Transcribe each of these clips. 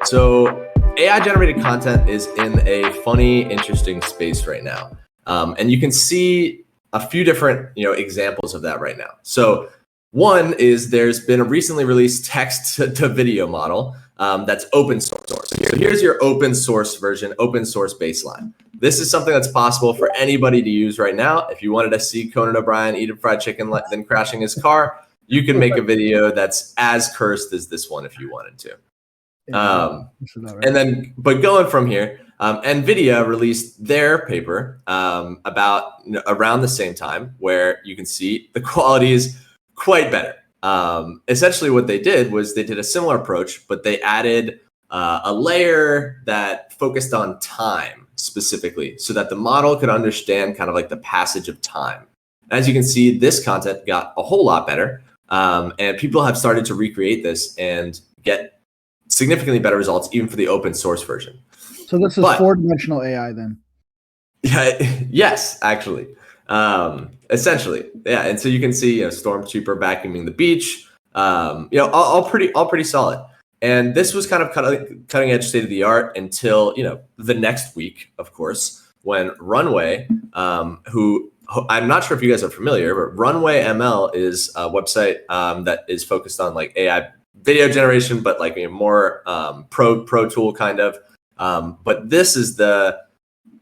So AI generated content is in a funny, interesting space right now. And you can see a few different, examples of that right now. So one is there's been a recently released text to video model that's open source. So here's your open source version, open source baseline. This is something that's possible for anybody to use right now. If you wanted to see Conan O'Brien eat a fried chicken, then crashing his car, you can make a video that's as cursed as this one if you wanted to. And then, but going from here, Nvidia released their paper about around the same time, where you can see the quality is quite better. Essentially, what they did was they did a similar approach, but they added a layer that focused on time specifically, so that the model could understand kind of like the passage of time. As you can see, this content got a whole lot better, and people have started to recreate this and get significantly better results, even for the open source version. So this is four-dimensional AI then? Yeah, yes, actually. Essentially, yeah. And so you can see, Stormtrooper vacuuming the beach, all pretty solid. And this was kind of cutting edge, state of the art until, the next week, of course, when Runway, who I'm not sure if you guys are familiar, but Runway ML is a website that is focused on like AI video generation, but like more pro tool kind of. But this is the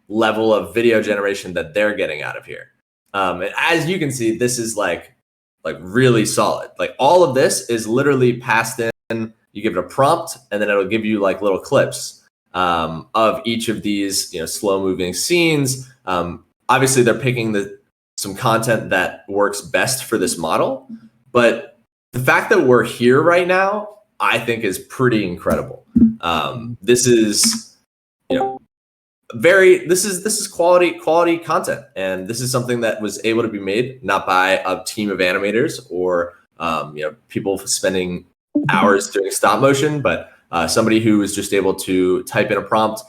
level of video generation that they're getting out of here. And as you can see, this is like really solid. Like all of this is literally passed in. You give it a prompt, and then it'll give you like little clips of each of these, slow moving scenes. Obviously, they're picking some content that works best for this model, but the fact that we're here right now, I think, is pretty incredible. This is, this is quality content, and this is something that was able to be made not by a team of animators or people spending hours doing stop motion, but somebody who was just able to type in a prompt,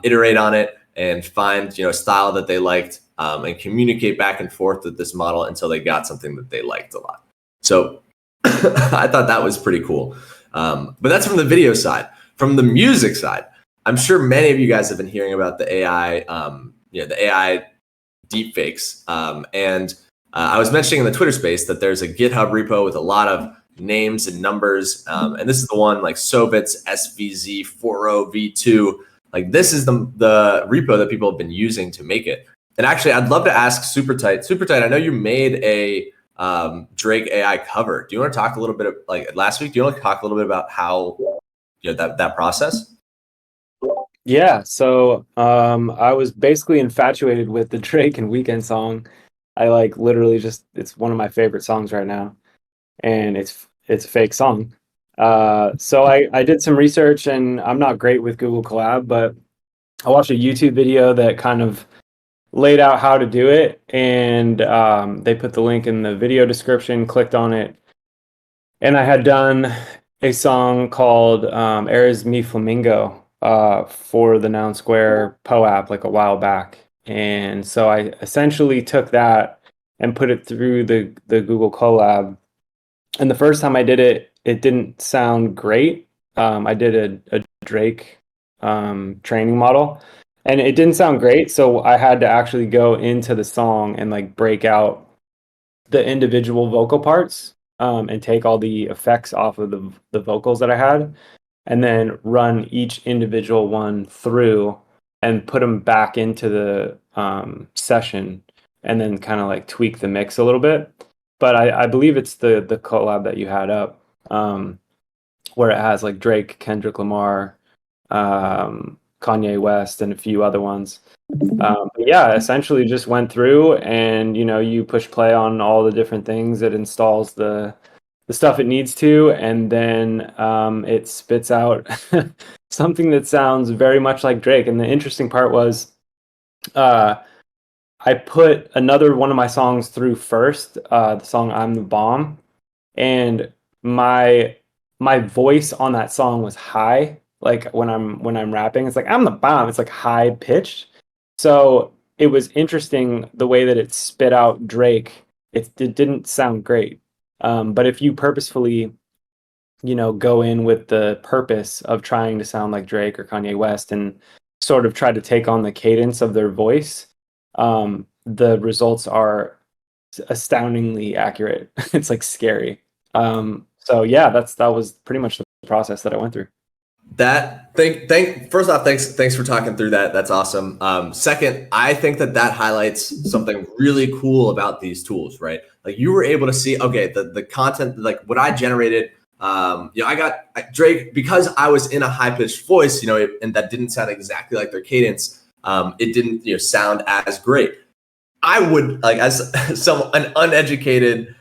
iterate on it, and find a style that they liked, and communicate back and forth with this model until they got something that they liked a lot. So I thought that was pretty cool. But that's from the video side. From the music side, I'm sure many of you guys have been hearing about the AI, the AI deepfakes. And I was mentioning in the Twitter space that there's a GitHub repo with a lot of names and numbers. And this is the one like Sobits SVZ40V2. Like this is the repo that people have been using to make it. And actually, I'd love to ask Supertight, I know you made a Drake AI cover. Do you want to talk a little bit like last week? Do you want to talk a little bit about how that process? Yeah, so I was basically infatuated with the Drake and Weeknd song. I like literally it's one of my favorite songs right now, and it's a fake song. So I did some research, and I'm not great with Google Collab, but I watched a YouTube video that kind of laid out how to do it, and they put the link in the video description, clicked on it, and I had done a song called Eres Mi Flamingo for the Noun Square Poe app like a while back. And so I essentially took that and put it through the Google Colab. And the first time I did it, it didn't sound great. I did a Drake training model, and it didn't sound great, so I had to actually go into the song and like break out the individual vocal parts and take all the effects off of the vocals that I had, and then run each individual one through and put them back into the session, and then kind of like tweak the mix a little bit. But I believe it's the collab that you had up, where it has like Drake, Kendrick Lamar, Kanye West, and a few other ones. But yeah, essentially just went through, and you push play on all the different things. It installs the stuff it needs to, and then it spits out something that sounds very much like Drake. And the interesting part was I put another one of my songs through first, the song I'm the Bomb, and my voice on that song was high. Like when I'm rapping, it's like I'm the bomb. It's like high pitched. So it was interesting the way that it spit out Drake. It didn't sound great. But if you purposefully go in with the purpose of trying to sound like Drake or Kanye West and sort of try to take on the cadence of their voice, the results are astoundingly accurate. It's like scary. So yeah, that was pretty much the process that I went through. First off, thanks for talking through that. That's awesome. Second, I think that highlights something really cool about these tools, right? Like you were able to see, okay, the content, like what I generated, I got Drake because I was in a high pitched voice, and that didn't sound exactly like their cadence. It didn't, sound as great. I would like as an uneducated,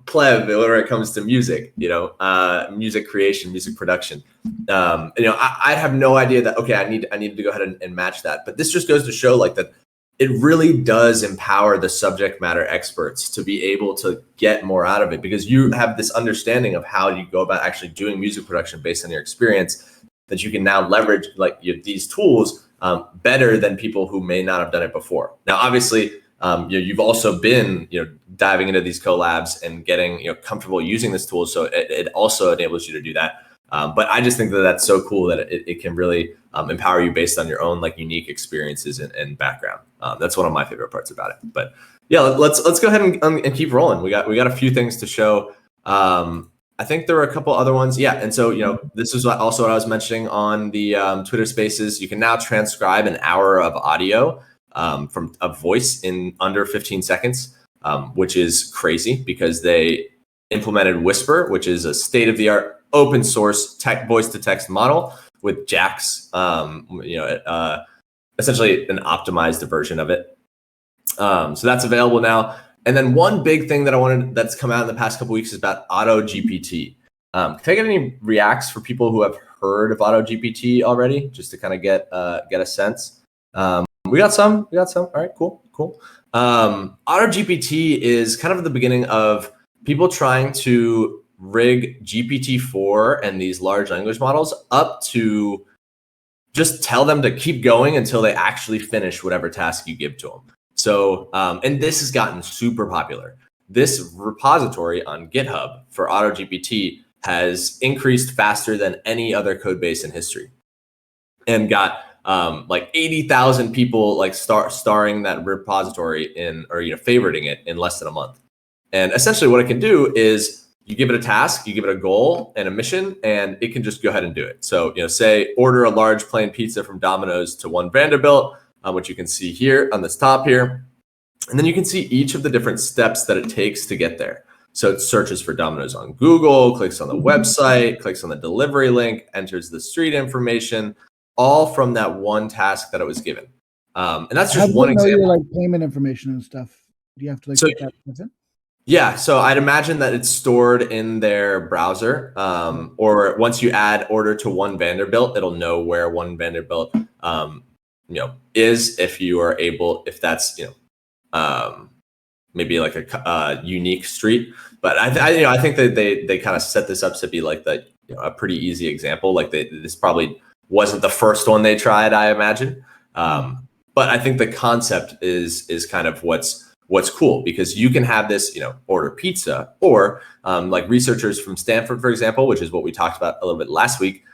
pleb whenever it comes to music, music creation, music production. I'd have no idea that, okay, I need to go ahead and match that. But this just goes to show like that it really does empower the subject matter experts to be able to get more out of it, because you have this understanding of how you go about actually doing music production based on your experience, that you can now leverage like these tools better than people who may not have done it before. Now, obviously, you've also been diving into these collabs and getting comfortable using this tool, so it also enables you to do that. But I just think that that's so cool that it can really empower you based on your own like unique experiences and background. That's one of my favorite parts about it. But yeah, let's go ahead and keep rolling. We got a few things to show. I think there were a couple other ones. Yeah, and so this is also what I was mentioning on the Twitter Spaces. You can now transcribe an hour of audio from a voice in under 15 seconds, which is crazy because they implemented Whisper, which is a state-of-the-art open source voice to text model with JAX, essentially an optimized version of it. So that's available now. And then one big thing that that's come out in the past couple weeks is about Auto GPT. Can I get any reacts for people who have heard of Auto GPT already, just to kind of get a sense? We got some. All right, cool. Auto GPT is kind of the beginning of people trying to rig GPT-4 and these large language models up to just tell them to keep going until they actually finish whatever task you give to them. So, and this has gotten super popular. This repository on GitHub for Auto GPT has increased faster than any other code base in history, and got like 80,000 people like starring that repository or favoriting it in less than a month. And essentially what it can do is you give it a task, you give it a goal and a mission, and it can just go ahead and do it. So, say order a large plain pizza from Domino's to 1 Vanderbilt, which you can see here on this top here. And then you can see each of the different steps that it takes to get there. So it searches for Domino's on Google, clicks on the website, clicks on the delivery link, enters the street information, all from that one task that it was given. And that's just one example. Your, like payment information and stuff. Do you have to like put that in? Yeah, so I'd imagine that it's stored in their browser, or once you add order to 1 Vanderbilt, it'll know where 1 Vanderbilt, is, if that's, maybe like a unique street. But I think that they kind of set this up to be like a pretty easy example. Like this probably wasn't the first one they tried, I imagine. But I think the concept is kind of what's cool, because you can have this, order pizza, or like researchers from Stanford, for example, which is what we talked about a little bit last week,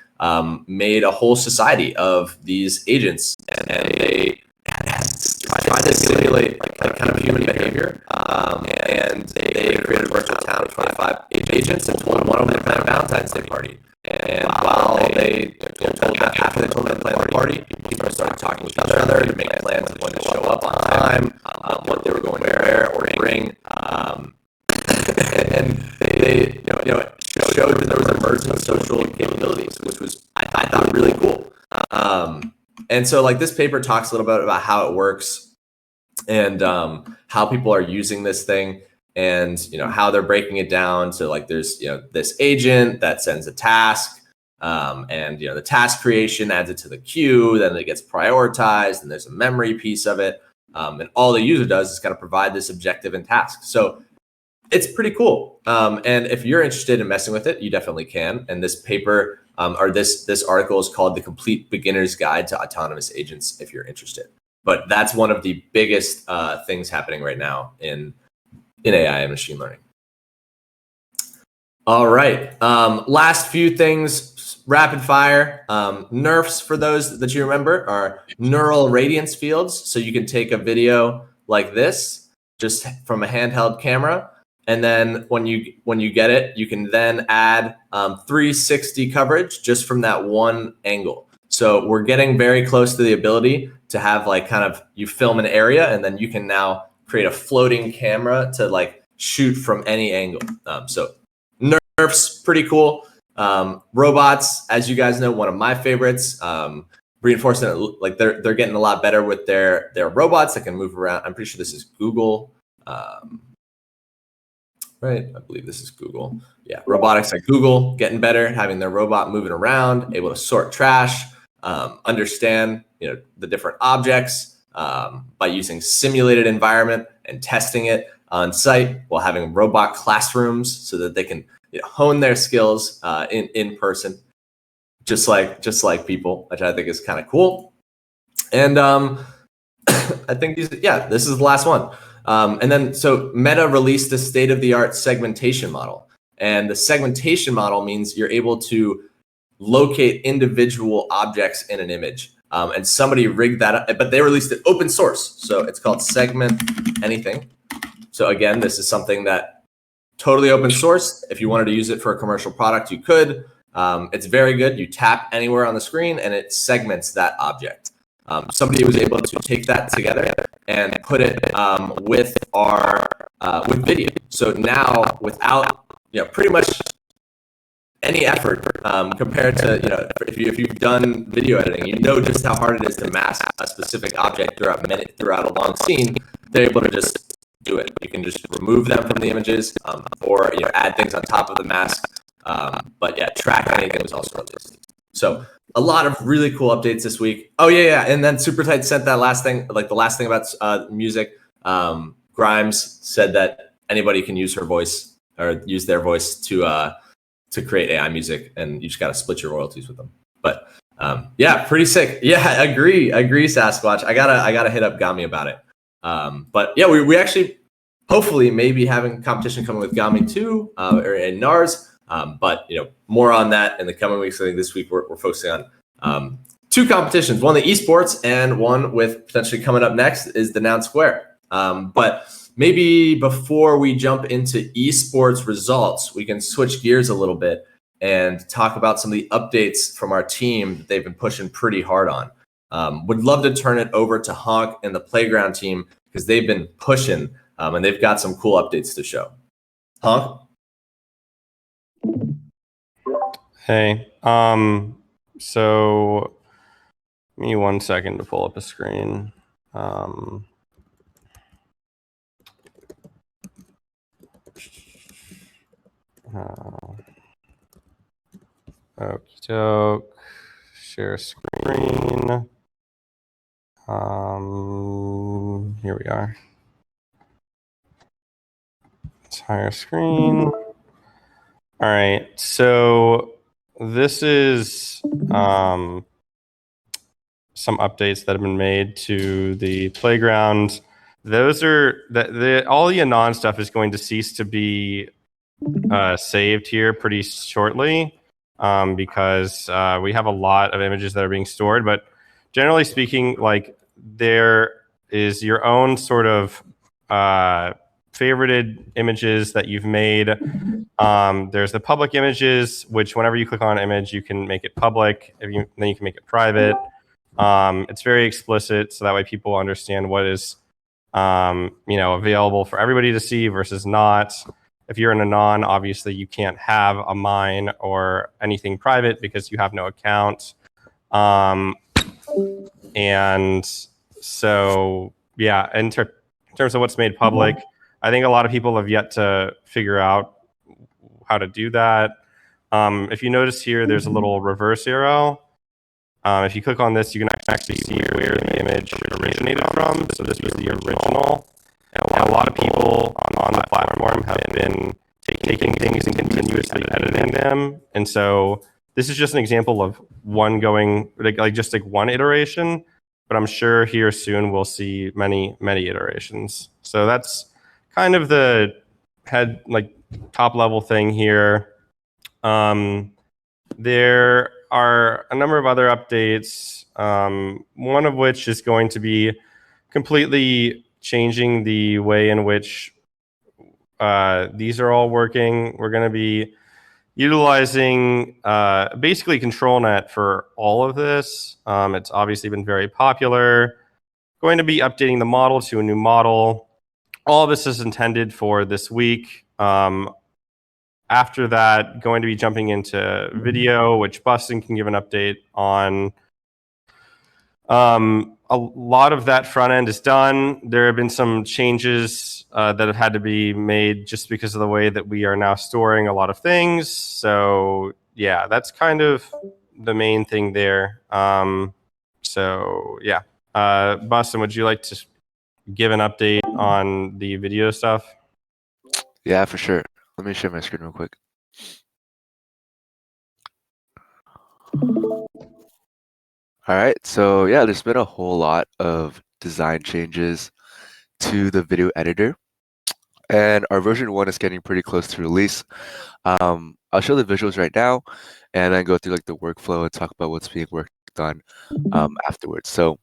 made a whole society of these agents, and they tried to simulate like kind of human behavior. And they created a virtual town of 25 agents and told one of them to plan a Valentine's Day party. And while they after they told them to plan the party, people started talking to each other to make plans of when to show up on time, what they were going to wear or bring. And they showed that there was emerging social capabilities, which was I thought really cool. And so like this paper talks a little bit about how it works, and how people are using this thing, and how they're breaking it down. So like there's this agent that sends a task, and the task creation adds it to the queue, then it gets prioritized, and there's a memory piece of it, and all the user does is kind of provide this objective and task. So it's pretty cool. And if you're interested in messing with it, you definitely can. And this paper, or this article, is called The Complete Beginner's Guide to Autonomous Agents, if you're interested. But that's one of the biggest things happening right now in AI and machine learning. All right. Last few things, rapid fire. NERFs, for those that you remember, are neural radiance fields. So you can take a video like this, just from a handheld camera, and then when you get it, you can then add 360 coverage just from that one angle. So we're getting very close to the ability to have like kind of you film an area and then you can now create a floating camera to like shoot from any angle. So NERFs, pretty cool. Robots, as you guys know, one of my favorites. Reinforcement, like they're getting a lot better with their robots that can move around. I'm pretty sure this is Google. Right, I believe this is Google. Yeah, robotics at Google getting better, having their robot moving around, able to sort trash, understand the different objects by using simulated environment and testing it on site while having robot classrooms so that they can hone their skills in person, just like people, which I think is kind of cool. And I think this is the last one. And then so Meta released the state-of-the-art segmentation model, and the segmentation model means you're able to locate individual objects in an image. And somebody rigged that up, but they released it open source, so it's called Segment Anything. So again, this is something that totally open source. If you wanted to use it for a commercial product, you could. It's very good. You tap anywhere on the screen and it segments that object. Somebody was able to take that together and put it with with video. So now, without pretty much any effort compared to if you've done video editing, just how hard it is to mask a specific object throughout a long scene. They're able to just do it. You can just remove them from the images, or add things on top of the mask. But yeah, track anything was also released. So a lot of really cool updates this week. Oh yeah, and then Super Tight sent that last thing, like the last thing about music. Grimes said that anybody can use her voice or use their voice to create AI music, and you just got to split your royalties with them. But yeah, pretty sick. Yeah, agree, Sasquatch. I gotta hit up Gami about it. But yeah, we actually hopefully maybe having competition coming with Gami too, or in NARS. But more on that in the coming weeks. I think this week we're focusing on two competitions, one the esports and one with potentially coming up next is the Noun Square. But maybe before we jump into esports results, we can switch gears a little bit and talk about some of the updates from our team that they've been pushing pretty hard on. Would love to turn it over to Honk and the Playground team because they've been pushing and they've got some cool updates to show. Honk? Hey, so give me 1 second to pull up a screen. Okie doke. Share screen. Here we are. Entire screen. All right, so this is some updates that have been made to the playground. Those are all the Anon stuff is going to cease to be saved here pretty shortly because we have a lot of images that are being stored. But generally speaking, like there is your own sort of favorited images that you've made. There's the public images, which whenever you click on an image, you can make it public. Then you can make it private. It's very explicit, so that way people understand what is available for everybody to see versus not. If you're an Anon, obviously you can't have a mine or anything private because you have no account. And so, yeah, in terms of what's made public, I think a lot of people have yet to figure out how to do that. If you notice here, there's a little reverse arrow. If you click on this, you can actually see where the image originated from. So this was the original. And a lot of people on the platform have been taking things and continuously editing them. And so this is just an example of one going, just one iteration. But I'm sure here soon we'll see many, many iterations. So that's kind of the top level thing here. There are a number of other updates, one of which is going to be completely changing the way in which these are all working. We're going to be utilizing basically ControlNet for all of this. It's obviously been very popular. Going to be updating the model to a new model. All of this is intended for this week. After that, going to be jumping into video, which Bustin can give an update on. A lot of that front end is done. There have been some changes that have had to be made just because of the way that we are now storing a lot of things. So yeah, that's kind of the main thing there. So yeah, Bustin, would you like to give an update on the video stuff? Yeah, for sure. Let me share my screen real quick. All right, so yeah, there's been a whole lot of design changes to the video editor, and our version 1 is getting pretty close to release. I'll show the visuals right now, and then go through like the workflow and talk about what's being worked on afterwards. So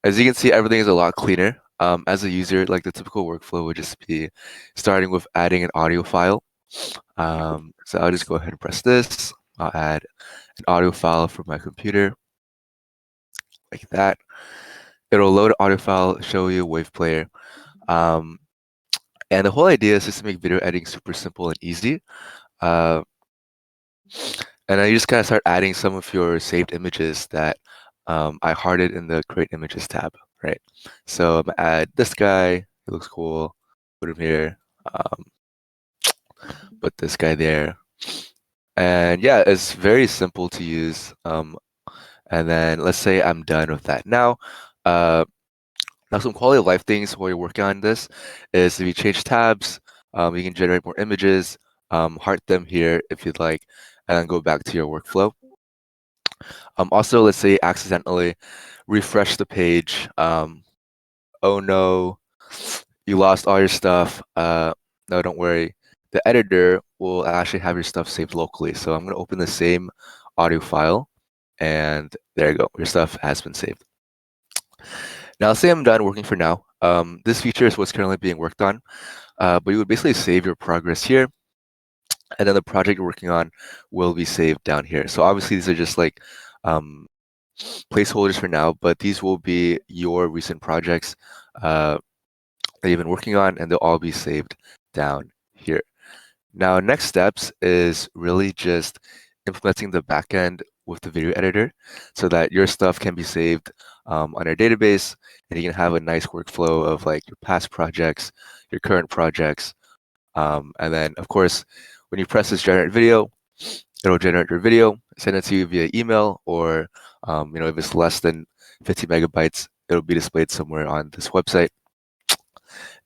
as you can see, everything is a lot cleaner. As a user, like the typical workflow would just be starting with adding an audio file. So I'll just go ahead and press this. I'll add an audio file from my computer, like that. It'll load an audio file, show you a wave player. And the whole idea is just to make video editing super simple and easy. And then you just kind of start adding some of your saved images that I hearted in the Create Images tab, right? So I'm gonna add this guy. He looks cool. Put him here. Put this guy there. And yeah, it's very simple to use. And then let's say I'm done with that. Now some quality of life things while you're working on this is if you change tabs, you can generate more images, heart them here if you'd like, and then go back to your workflow. Also, let's say you accidentally refresh the page. Oh no, you lost all your stuff. No, don't worry. The editor will actually have your stuff saved locally. So I'm going to open the same audio file, and there you go. Your stuff has been saved. Now, let's say I'm done working for now. This feature is what's currently being worked on, but you would basically save your progress here, and then the project you're working on will be saved down here. So obviously, these are just like placeholders for now, but these will be your recent projects that you've been working on, and they'll all be saved down here. Now, next steps is really just implementing the backend with the video editor so that your stuff can be saved on our database, and you can have a nice workflow of like your past projects, your current projects. And then, of course, when you press this generate video, it'll generate your video, send it to you via email, or if it's less than 50 megabytes, it'll be displayed somewhere on this website.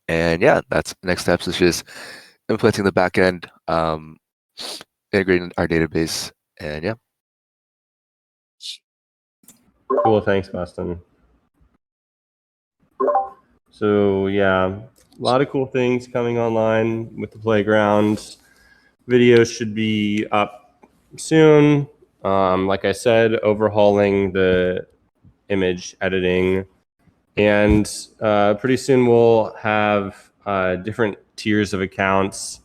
And yeah, that's next steps is just implementing the backend, integrating our database, and yeah. Cool, thanks, Bustin. So yeah, a lot of cool things coming online with the playground. Videos should be up soon. Like I said, overhauling the image editing, and pretty soon we'll have different tiers of accounts.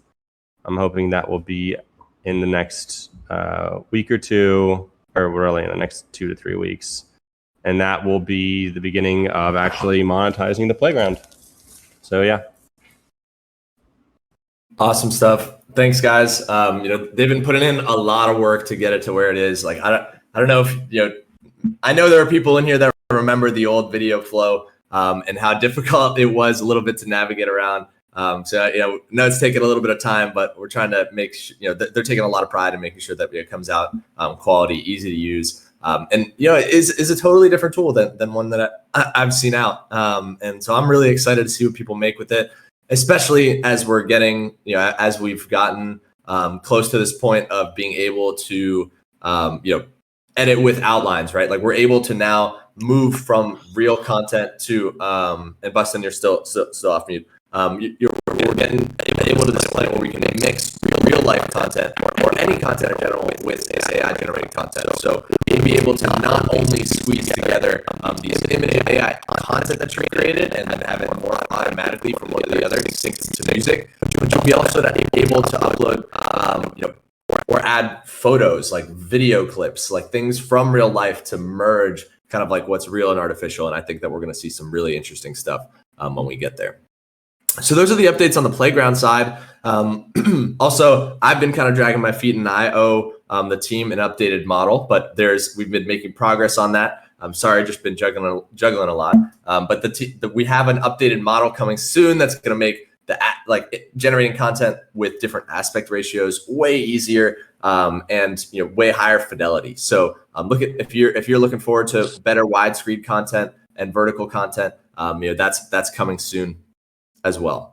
I'm hoping that will be in the next week or two, or really in the next 2 to 3 weeks. And that will be the beginning of actually monetizing the playground. So yeah. Awesome stuff. Thanks, guys. They've been putting in a lot of work to get it to where it is. Like, I don't know if, I know there are people in here that remember the old video flow and how difficult it was a little bit to navigate around. So, no, it's taken a little bit of time, but we're trying to make sure, they're taking a lot of pride in making sure that it comes out quality, easy to use. And it is a totally different tool than one that I've seen out. And so I'm really excited to see what people make with it, especially as we're getting, as we've gotten close to this point of being able to, edit with outlines, right? Like we're able to now move from real content to, and Bustin, you're still off mute. We're getting able to display where we can mix real life content or any content in general with AI generated content. So you'll be able to not only squeeze together these image AI content that you created and then have it more automatically from one to the other synced to music, but you'll be also able to upload, or add photos, like video clips, like things from real life to merge kind of like what's real and artificial. And I think that we're going to see some really interesting stuff when we get there. So those are the updates on the playground side. Also, I've been kind of dragging my feet, and I owe the team an updated model, but we've been making progress on that. I'm sorry, I've just been juggling a lot. But we have an updated model coming soon that's going to make generating content with different aspect ratios way easier, and way higher fidelity. So if you're looking forward to better widescreen content and vertical content, that's coming soon as well.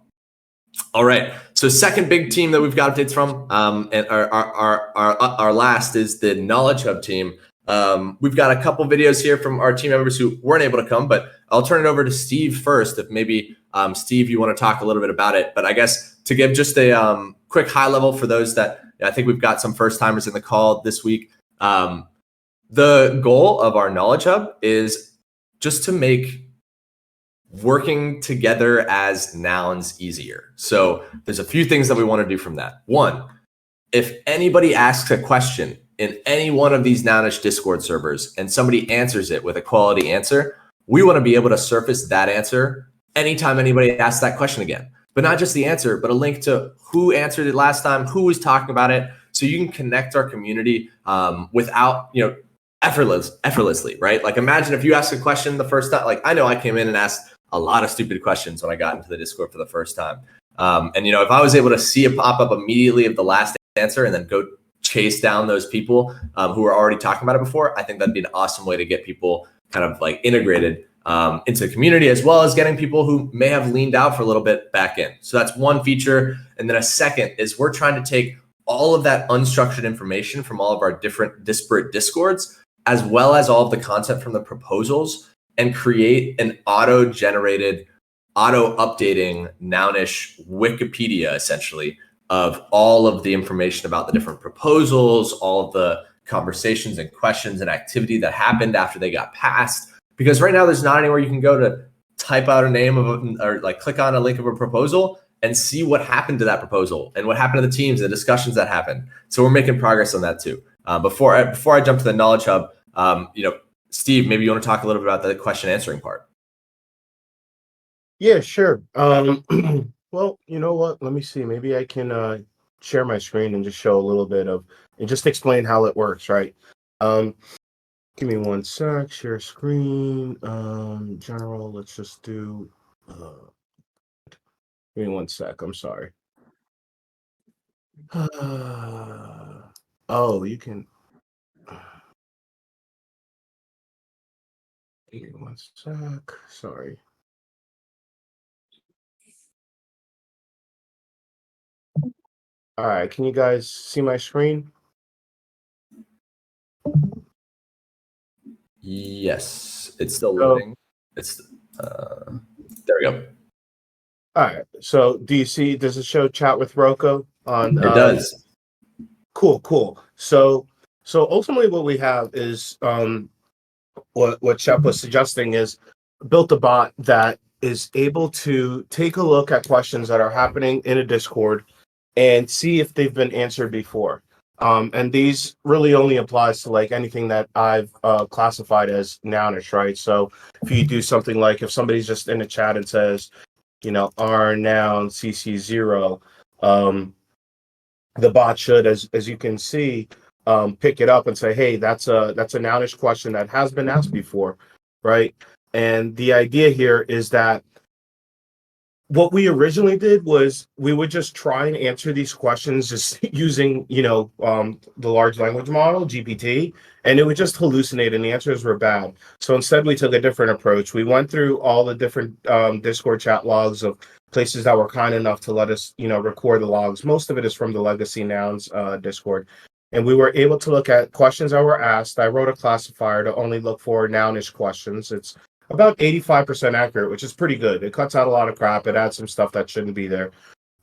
All right. So second big team that we've got updates from, and our last is the Knowledge Hub team. We've got a couple videos here from our team members who weren't able to come, but I'll turn it over to Steve first. If maybe Steve, you want to talk a little bit about it. But I guess to give just a quick high level for those that I think we've got some first timers in the call this week. The goal of our Knowledge Hub is just to make working together as nouns easier. So there's a few things that we want to do from that. One, if anybody asks a question in any one of these Nounish Discord servers and somebody answers it with a quality answer, we want to be able to surface that answer anytime anybody asks that question again. But not just the answer, but a link to who answered it last time, who was talking about it, so you can connect our community without, effortlessly, right? Like imagine if you ask a question the first time, like I know I came in and asked a lot of stupid questions when I got into the Discord for the first time. And if I was able to see a pop-up immediately of the last answer and then go chase down those people who were already talking about it before, I think that'd be an awesome way to get people kind of like integrated into the community, as well as getting people who may have leaned out for a little bit back in. So that's one feature. And then a second is we're trying to take all of that unstructured information from all of our different disparate Discords, as well as all of the content from the proposals, and create an auto-generated, auto-updating Nounish Wikipedia, essentially, of all of the information about the different proposals, all of the conversations and questions and activity that happened after they got passed. Because right now there's not anywhere you can go to type out a name or like click on a link of a proposal and see what happened to that proposal and what happened to the teams, the discussions that happened. So we're making progress on that too. Before I jump to the Knowledge Hub, Steve, maybe you want to talk a little bit about the question answering part. Yeah, sure. Well, you know what? Let me see. Maybe I can share my screen and just show a little bit of, and just explain how it works, right? Give me one sec. Share screen. General. Let's just do. Give me one sec. I'm sorry. Oh, you can. Give me one sec. Sorry. All right. Can you guys see my screen? Yes, it's still loading. There we go. All right. So do you see, does it show chat with Roko on? It does. Cool. So ultimately what we have is what Shep was suggesting is built a bot that is able to take a look at questions that are happening in a Discord and see if they've been answered before. And these really only applies to like anything that I've classified as nounish, right? So if you do something like if somebody's just in a chat and says, R noun CC0, the bot should, as you can see, pick it up and say, hey, that's a nounish question that has been asked before, right? And the idea here is that what we originally did was we would just try and answer these questions just using, the large language model, GPT, and it would just hallucinate and the answers were bad. So instead we took a different approach. We went through all the different Discord chat logs of places that were kind enough to let us, record the logs. Most of it is from the Legacy Nouns Discord. And we were able to look at questions that were asked. I wrote a classifier to only look for nounish questions. It's about 85% accurate, which is pretty good. It cuts out a lot of crap. It adds some stuff that shouldn't be there.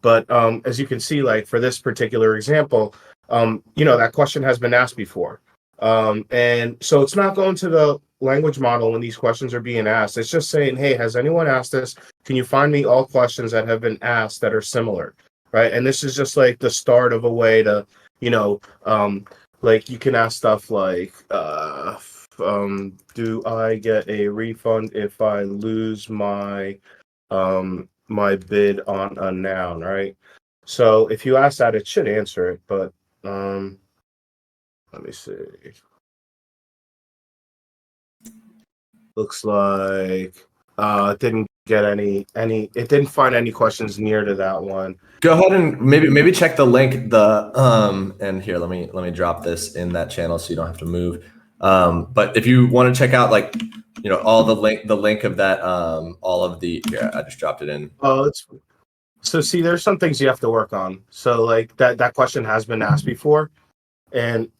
But as you can see, like for this particular example, you know, that question has been asked before. And so it's not going to the language model when these questions are being asked. It's just saying, hey, has anyone asked this? Can you find me all questions that have been asked that are similar? Right. And this is just like the start of a way to, you know, like you can ask stuff like, do I get a refund if I lose my my bid on a noun, right? So if you ask that, it should answer it, but let me see. Looks like it didn't get any it didn't find any questions near to that one. Go ahead and maybe check the link. And here, let me drop this in that channel so you don't have to move. But if you want to check out like, you know, all the link of that, all of the, here, I just dropped it in. Oh, it's so see, there's some things you have to work on. So like that question has been asked before, and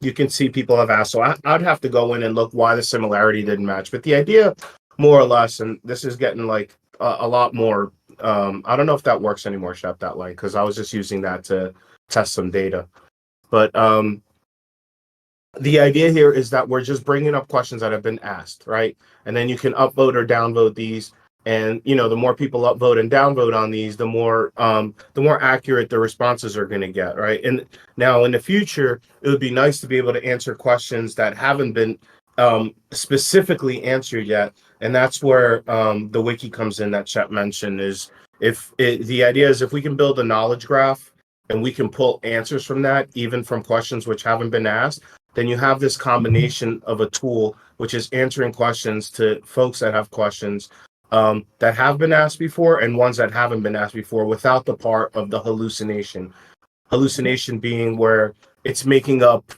you can see people have asked. So I'd have to go in and look why the similarity didn't match. But the idea, more or less, and this is getting like a lot more. I don't know if that works anymore, Shep, that link, because I was just using that to test some data. But the idea here is that we're just bringing up questions that have been asked, right? And then you can upvote or downvote these. And you know, the more people upvote and downvote on these, the more accurate the responses are going to get, right? And now in the future, it would be nice to be able to answer questions that haven't been specifically answered yet. And that's where the wiki comes in that Shep mentioned. Is the idea is if we can build a knowledge graph and we can pull answers from that, even from questions which haven't been asked, then you have this combination of a tool which is answering questions to folks that have questions that have been asked before and ones that haven't been asked before, without the part of the hallucination. Hallucination being where it's making up,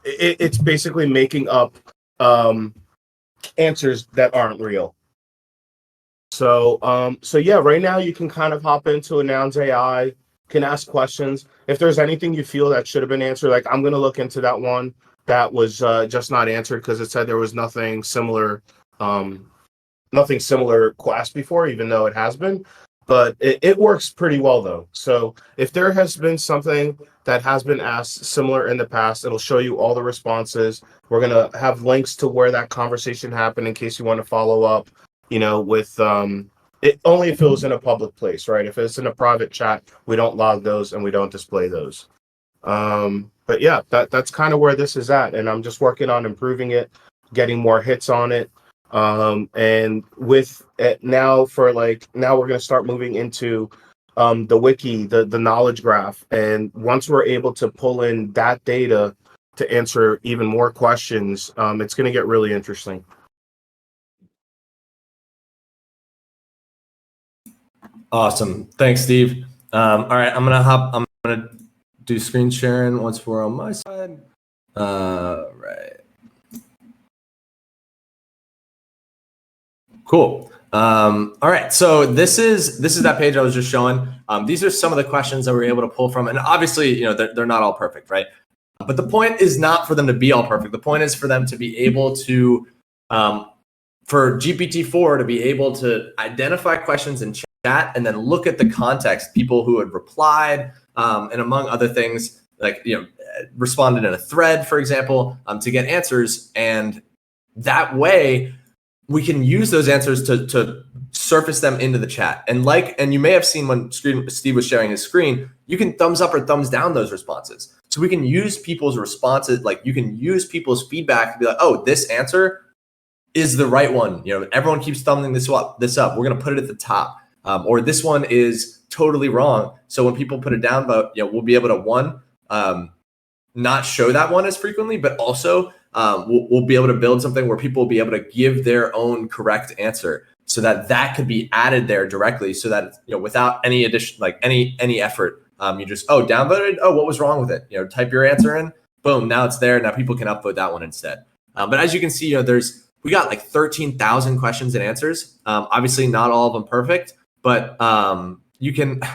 it's basically making up answers that aren't real. So, so yeah, right now you can kind of hop into a Nouns AI, can ask questions. If there's anything you feel that should have been answered, like I'm going to look into that one that was just not answered because it said there was nothing similar class before, even though it has been. But it works pretty well though. So if there has been something that has been asked similar in the past, it'll show you all the responses. We're going to have links to where that conversation happened in case you want to follow up, you know, with it only if it was in a public place, right? If it's in a private chat, we don't log those and we don't display those. But yeah, that's kind of where this is at. And I'm just working on improving it, getting more hits on it. And with it now we're going to start moving into the wiki, the knowledge graph. And once we're able to pull in that data to answer even more questions, it's going to get really interesting. Awesome. Thanks, Steve. All right, I'm gonna do screen sharing once we're on my side. Right. Cool. All right. So this is that page I was just showing. These are some of the questions that we're able to pull from, and obviously, you know, they're not all perfect, right? But the point is not for them to be all perfect. The point is for them to be able to, for GPT-4 to be able to identify questions in chat and then look at the context, people who had replied, and among other things, like, you know, responded in a thread, for example, to get answers. And that way we can use those answers to surface them into the chat. And you may have seen when Steve was sharing his screen, you can thumbs up or thumbs down those responses. So we can use people's responses, like you can use people's feedback to be like, oh, this answer is the right one. You know, everyone keeps thumbing this up. We're going to put it at the top. Or this one is totally wrong. So when people put a down vote, you know, we'll be able to not show that one as frequently, but also we'll be able to build something where people will be able to give their own correct answer, so that could be added there directly, so that, you know, without any addition, like any effort, you just, downvoted. Oh, what was wrong with it? You know, type your answer in, boom, now it's there. Now people can upvote that one instead. But as you can see, you know, we got like 13,000 questions and answers. Obviously not all of them perfect, but you can, do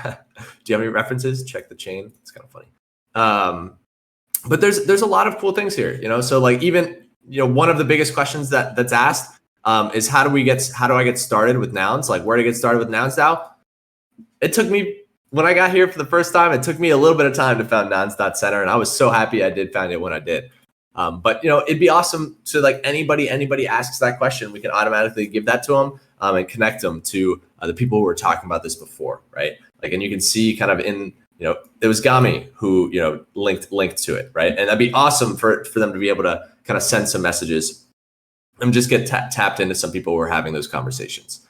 you have any references? Check the chain. It's kind of funny. But there's a lot of cool things here, you know? So like even, you know, one of the biggest questions that's asked is how do I get started with nouns? Like where to get started with nouns now? it took me, when I got here for the first time, it took me a little bit of time to find nouns.center, and I was so happy I did find it when I did. But it'd be awesome to, like, anybody asks that question, we can automatically give that to them and connect them to the people who were talking about this before, right? Like, and you can see kind of in, it was Gami who, linked to it, right? And that'd be awesome for them to be able to kind of send some messages and just get tapped into some people who are having those conversations.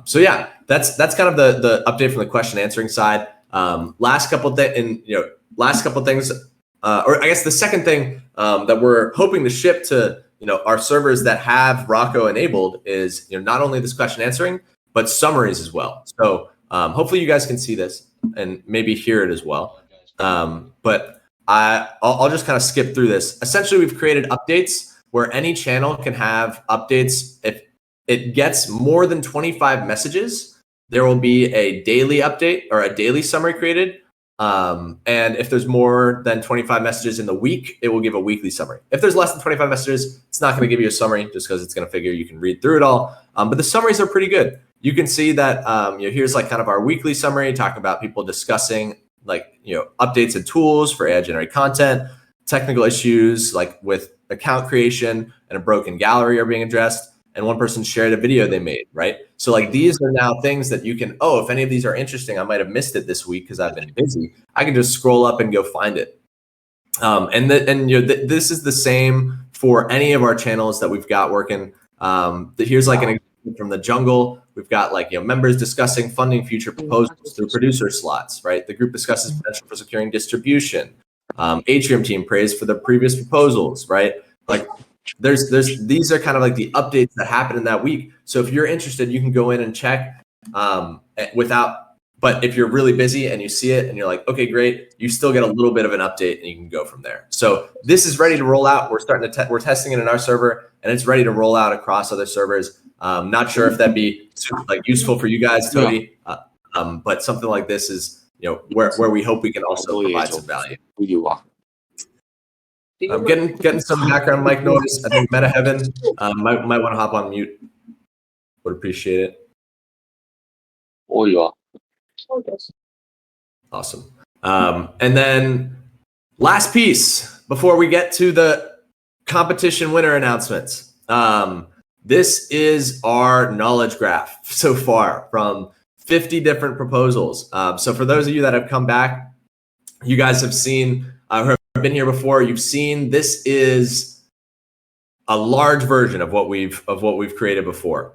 So yeah, that's kind of the update from the question answering side. Last couple things, or I guess the second thing that we're hoping to ship to our servers that have Rocco enabled is not only this question answering, but summaries as well. So hopefully you guys can see this and maybe hear it as well. But I'll just kind of skip through this. Essentially, we've created updates where any channel can have updates. If it gets more than 25 messages, there will be a daily update or a daily summary created. And if there's more than 25 messages in the week, it will give a weekly summary. If there's less than 25 messages, it's not going to give you a summary just because it's going to figure you can read through it all. But the summaries are pretty good. You can see that here's like kind of our weekly summary talking about people discussing updates and tools for AI generated content, technical issues like with account creation and a broken gallery are being addressed. And one person shared a video they made, right? So like these are now things that you can, if any of these are interesting, I might have missed it this week because I've been busy. I can just scroll up and go find it. This is the same for any of our channels that we've got working. Here's like an example from the jungle. We've got members discussing funding future proposals through producer slots, right? The group discusses potential for securing distribution. Atrium team prays for the previous proposals, right? Like these are kind of like the updates that happen in that week. So if you're interested, you can go in and check but if you're really busy and you see it and you're like, okay, great, you still get a little bit of an update and you can go from there. So this is ready to roll out. We're starting to we're testing it in our server and it's ready to roll out across other servers. Not sure if that'd be useful for you guys, Tony, but something like this is where we hope we can also provide some value. I'm getting some background mic noise. I think Meta Heaven might want to hop on mute. Would appreciate it. Awesome. And then last piece before we get to the competition winner announcements. This is our knowledge graph so far from 50 different proposals. So for those of you that have come back, you guys have seen who have been here before, you've seen this is a large version of what we've created before.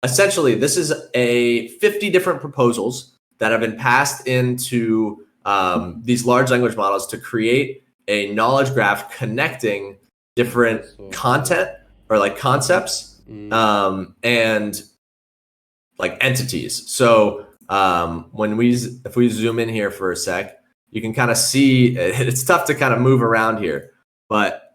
Essentially, this is 50 different proposals that have been passed into these large language models to create a knowledge graph connecting different content or like concepts and like entities. So if we zoom in here for a sec, you can kind of see it's tough to kind of move around here, but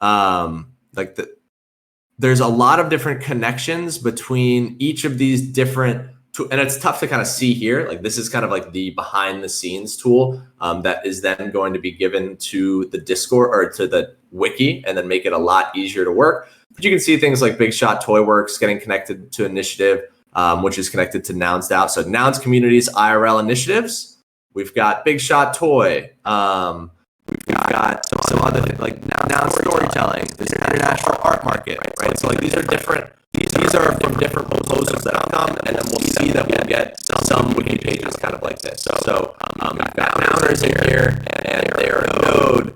there's a lot of different connections between each of these different, and it's tough to kind of see here. Like this is kind of like the behind the scenes tool that is then going to be given to the Discord or to the wiki and then make it a lot easier to work. But you can see things like Big Shot Toy Works getting connected to Initiative, which is connected to Nouns DAO. So Nouns Communities IRL initiatives. We've got Big Shot Toy. We've got some other things like Noun Storytelling. There's an International Art Market, right? So like these are different. These are from different proposals that have come, and then we'll see that we'll get some wiki pages kind of like this. So we've got Nouners in here, and they're a node.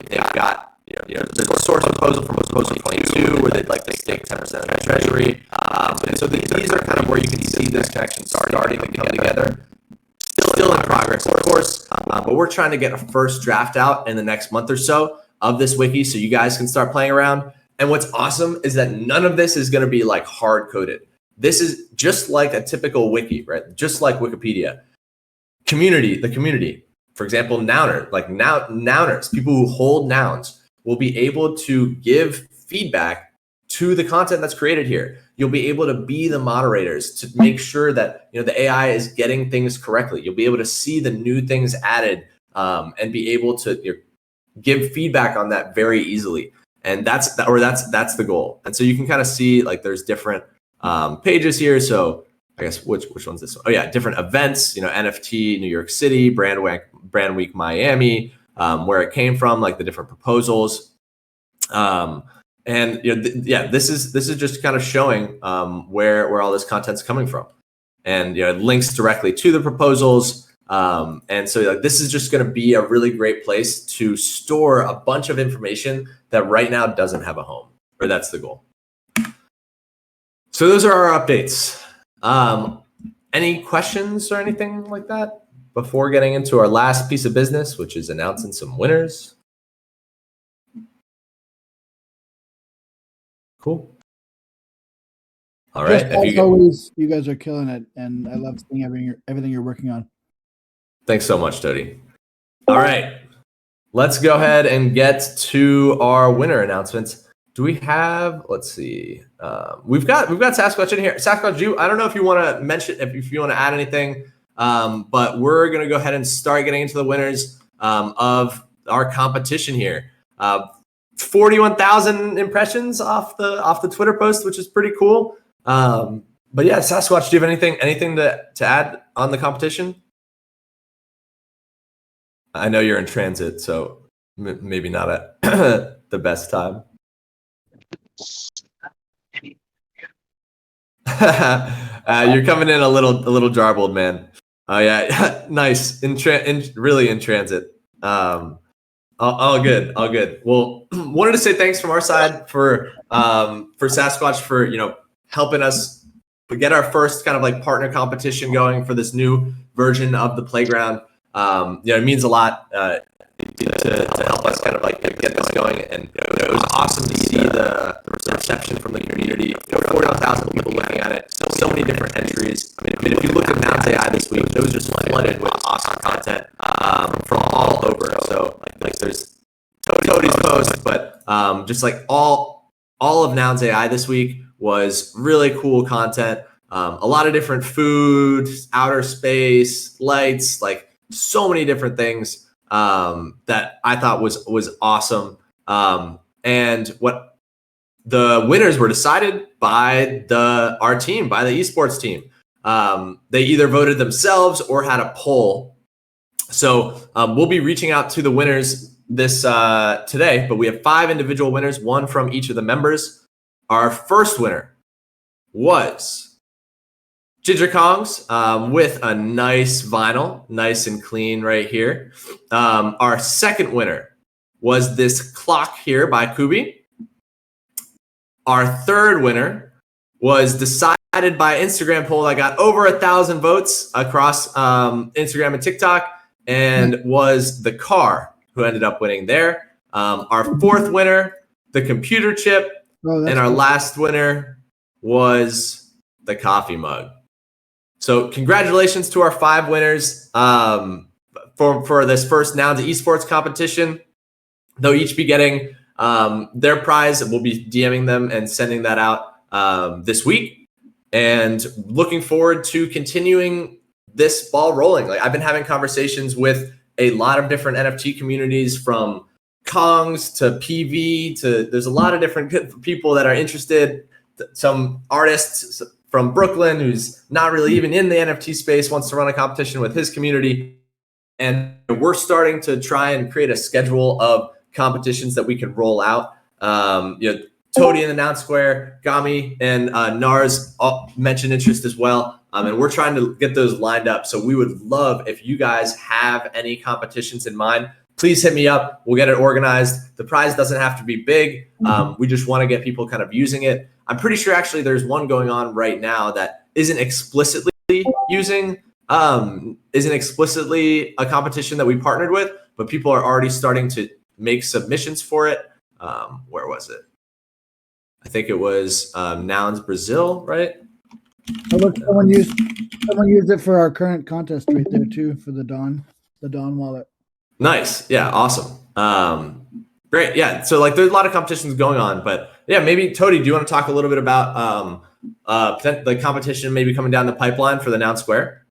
They've got there's a source proposal from proposal 22 where they'd like to stake 10% of the treasury. And so these are kind of where you can see this connection starting to come together. Still in progress, of course, but we're trying to get a first draft out in the next month or so of this wiki so you guys can start playing around. And what's awesome is that none of this is going to be like hard coded. This is just like a typical wiki, right? Just like Wikipedia. The community, for example, Nouners, people who hold nouns will be able to give feedback to the content that's created here. You'll be able to be the moderators to make sure that the AI is getting things correctly. You'll be able to see the new things added and be able to give feedback on that very easily. And that's the goal. And so you can kind of see like there's different pages here. So I guess which one's this one? Oh yeah, different events. NFT New York City, Brand Week Miami, where it came from, like the different proposals. And this is just kind of showing where all this content's coming from, and it links directly to the proposals. And so this is just going to be a really great place to store a bunch of information that right now doesn't have a home, or that's the goal. So those are our updates. Any questions or anything like that before getting into our last piece of business, which is announcing some winners? Cool. All right. As always, you guys are killing it, and I love seeing everything you're working on. Thanks so much, Tody. All right. Let's go ahead and get to our winner announcements. Do we have? Let's see. We've got Sasquatch in here. Sasquatch, I don't know if you want to mention, if you want to add anything, but we're gonna go ahead and start getting into the winners of our competition here. 41,000 impressions off the Twitter post, which is pretty cool. But yeah, Sasquatch, do you have anything to add on the competition? I know you're in transit, so maybe not at the best time. You're coming in a little jarbled, man. Oh yeah, nice. Really in transit. All good. Well, wanted to say thanks from our side for Sasquatch for helping us get our first kind of like partner competition going for this new version of the playground. It means a lot to help us kind of like get this going, and it was awesome to see the reception from the community. 41,000 people looking at it, so many different entries. I mean, if you look at Nouns AI this week, it was just flooded with awesome content from all over. So like there's Tody's post, but just like all of Nouns AI this week was really cool content. A lot of different food, outer space, lights, like so many different things that I thought was awesome. And what the winners were decided by our team, by the esports team. They either voted themselves or had a poll. So we'll be reaching out to the winners this today, but we have 5 individual winners, 1 from each of the members. Our first winner was Ginger Kongs with a nice vinyl, nice and clean right here. Our second winner was this clock here by Kubi. Our third winner was decided by Instagram poll that got over 1,000 votes across Instagram and TikTok, and was the car who ended up winning there. Our fourth winner, the computer chip, and our last winner was the coffee mug. So congratulations to our 5 winners for this first Nouns esports competition. They'll each be getting their prize. We'll be DMing them and sending that out this week, and looking forward to continuing this ball rolling. Like, I've been having conversations with a lot of different NFT communities, from Kongs to PV to, there's a lot of different people that are interested. Some artists from Brooklyn who's not really even in the NFT space wants to run a competition with his community. And we're starting to try and create a schedule of competitions that we can roll out. Tody in the Noun Square, Gami and Nars all mentioned interest as well. And we're trying to get those lined up. So we would love if you guys have any competitions in mind, please hit me up. We'll get it organized. The prize doesn't have to be big. We just want to get people kind of using it. I'm pretty sure actually there's one going on right now that isn't explicitly using, isn't explicitly a competition that we partnered with, but people are already starting to make submissions for it. Where was it? I think it was Nouns Brazil, right? Oh, look, someone used it for our current contest right there too, for the Dawn wallet. Nice. Yeah. Awesome. Great. Yeah. So like there's a lot of competitions going on, but yeah, maybe Tody, do you want to talk a little bit about the competition maybe coming down the pipeline for the Noun Square?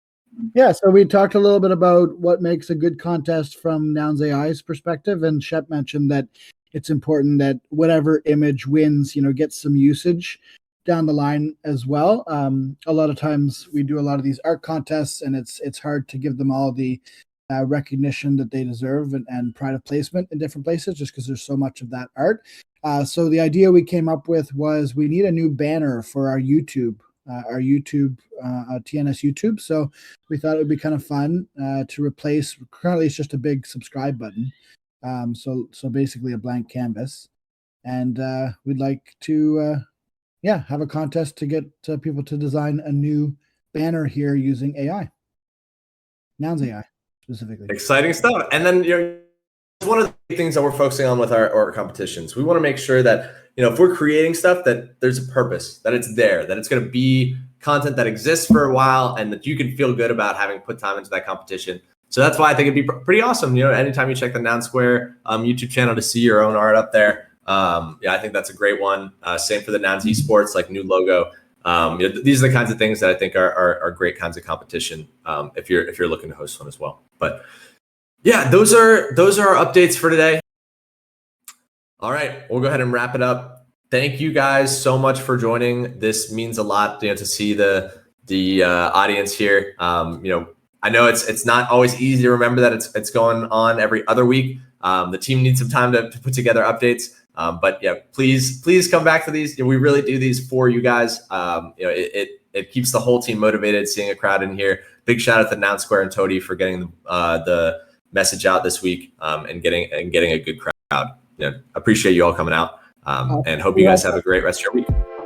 Yeah. So we talked a little bit about what makes a good contest from Nouns AI's perspective. And Shep mentioned that it's important that whatever image wins, gets some usage. down the line as well. A lot of times we do a lot of these art contests, and it's hard to give them all the recognition that they deserve and pride of placement in different places, just because there's so much of that art. So the idea we came up with was we need a new banner for our YouTube TNS YouTube. So we thought it would be kind of fun to replace. Currently, it's just a big subscribe button. So basically a blank canvas, and we'd like to have a contest to get people to design a new banner here using AI, Nouns AI specifically. Exciting stuff. And then one of the things that we're focusing on with our competitions, we want to make sure that if we're creating stuff, that there's a purpose, that it's there, that it's going to be content that exists for a while, and that you can feel good about having put time into that competition. So that's why I think it'd be pretty awesome. Anytime you check the Noun Square YouTube channel to see your own art up there. I think that's a great one. Same for the Nouns Esports, like new logo. These are the kinds of things that I think are great kinds of competition if you're looking to host one as well. But yeah, those are our updates for today. All right, we'll go ahead and wrap it up. Thank you guys so much for joining. This means a lot, to see the audience here. I know it's not always easy to remember that it's going on every other week. The team needs some time to put together updates. But yeah, please come back to these. We really do these for you guys. It keeps the whole team motivated, seeing a crowd in here. Big shout out to Noun Square and Toady for getting the message out this week and getting a good crowd. Appreciate you all coming out and hope you guys have a great rest of your week.